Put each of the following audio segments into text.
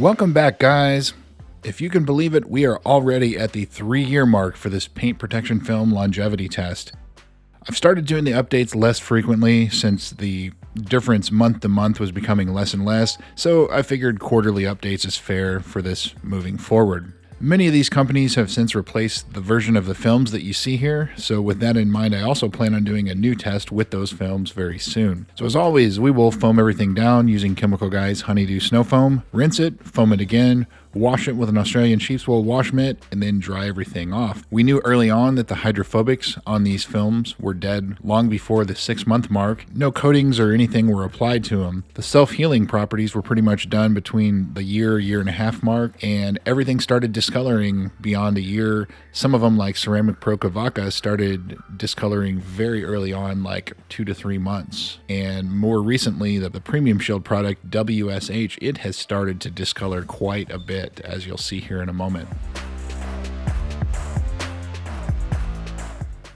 Welcome back, guys. If you can believe it, we are already at the 3-year mark for this paint protection film longevity test. I've started doing the updates less frequently since the difference month to month was becoming less and less, so I figured quarterly updates is fair for this moving forward. Many of these companies have since replaced the version of the films that you see here, so with that in mind, I also plan on doing a new test with those films very soon. So as always, we will foam everything down using Chemical Guy's Honeydew Snow Foam, rinse it, foam it again, wash it with an Australian sheep's wool wash mitt, and then dry everything off. We knew early on that the hydrophobics on these films were dead long before the 6-month mark. No coatings or anything were applied to them. The self-healing properties were pretty much done between the year and a half mark, and everything started discoloring beyond a year. Some of them, like Ceramic Pro Kavaka, started discoloring very early on, like 2 to 3 months. And more recently, the Premium Shield product, WSH, it has started to discolor quite a bit, as you'll see here in a moment.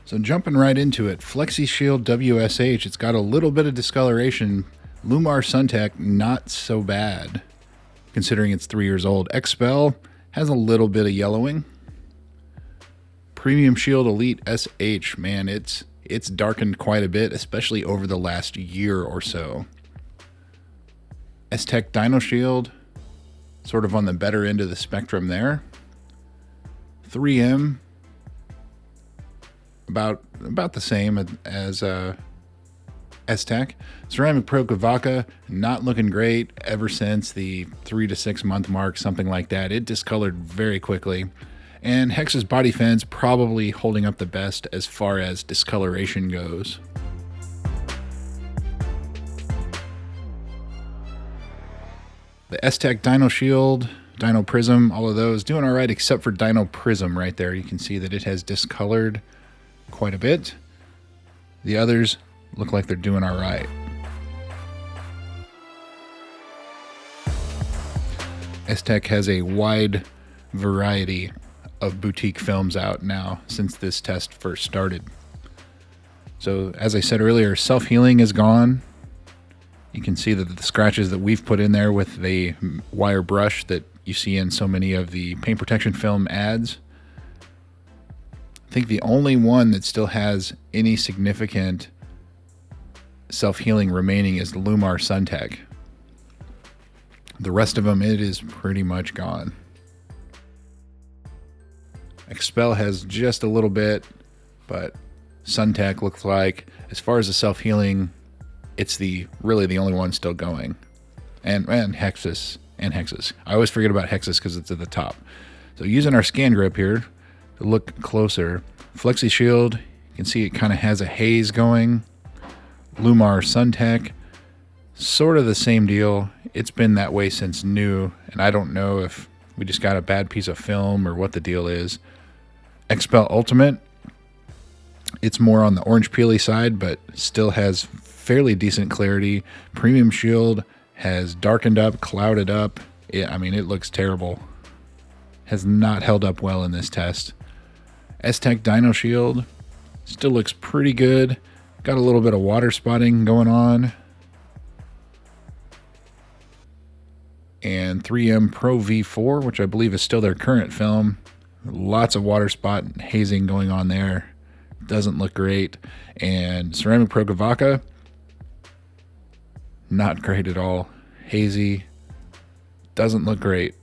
So jumping right into it, Flexi Shield WSH, it's got a little bit of discoloration. Lumar Suntech, not so bad, considering it's 3 years old. Expel has a little bit of yellowing. Premium Shield Elite SH, man, it's darkened quite a bit, especially over the last year or so. S-Tech Dino Shield, sort of on the better end of the spectrum there. 3M, about the same as S-Tech. Ceramic Pro Kavaka, not looking great ever since the 3 to 6 month mark, something like that. It discolored very quickly. And Hex's Body Fence probably holding up the best as far as discoloration goes. The S-Tech Dino Shield, Dino Prism, all of those doing all right, except for Dino Prism right there. You can see that it has discolored quite a bit. The others look like they're doing all right. S-Tech has a wide variety of boutique films out now since this test first started. So as I said earlier, self-healing is gone. You can see that the scratches that we've put in there with the wire brush that you see in so many of the paint protection film ads. I think the only one that still has any significant self-healing remaining is the Lumar Suntech. The rest of them, it is pretty much gone. Expel has just a little bit, but Suntech looks like, as far as the self-healing, it's really the only one still going. And Hexus. I always forget about Hexus because it's at the top. So using our scan grip here to look closer, Flexi Shield, you can see it kind of has a haze going. Lumar Suntech, sort of the same deal. It's been that way since new, and I don't know if we just got a bad piece of film or what the deal is. Expel Ultimate, it's more on the orange peely side, but still has fairly decent clarity. Premium Shield has darkened up, clouded up. It looks terrible. Has not held up well in this test. S-Tech Dino Shield still looks pretty good. Got a little bit of water spotting going on. And 3M Pro V4, which I believe is still their current film. Lots of water spot and hazing going on there. Doesn't look great. And Ceramic Pro Kavaka, not great at all. Hazy. Doesn't look great.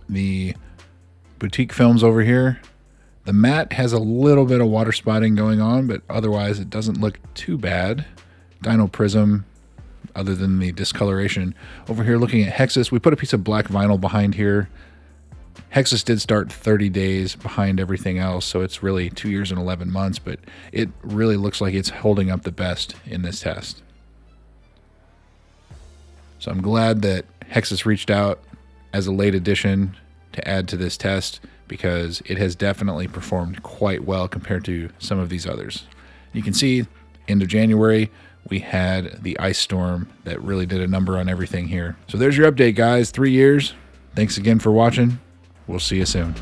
The boutique films over here, the matte has a little bit of water spotting going on, but otherwise it doesn't look too bad. Dino Prism, other than the discoloration. Over here looking at Hexus, we put a piece of black vinyl behind here. Hexus did start 30 days behind everything else, so it's really 2 years and 11 months, but it really looks like it's holding up the best in this test. So I'm glad that Hexus reached out as a late addition to add to this test, because it has definitely performed quite well compared to some of these others. You can see, end of January, we had the ice storm that really did a number on everything here. So there's your update, guys. 3 years. Thanks again for watching. We'll see you soon.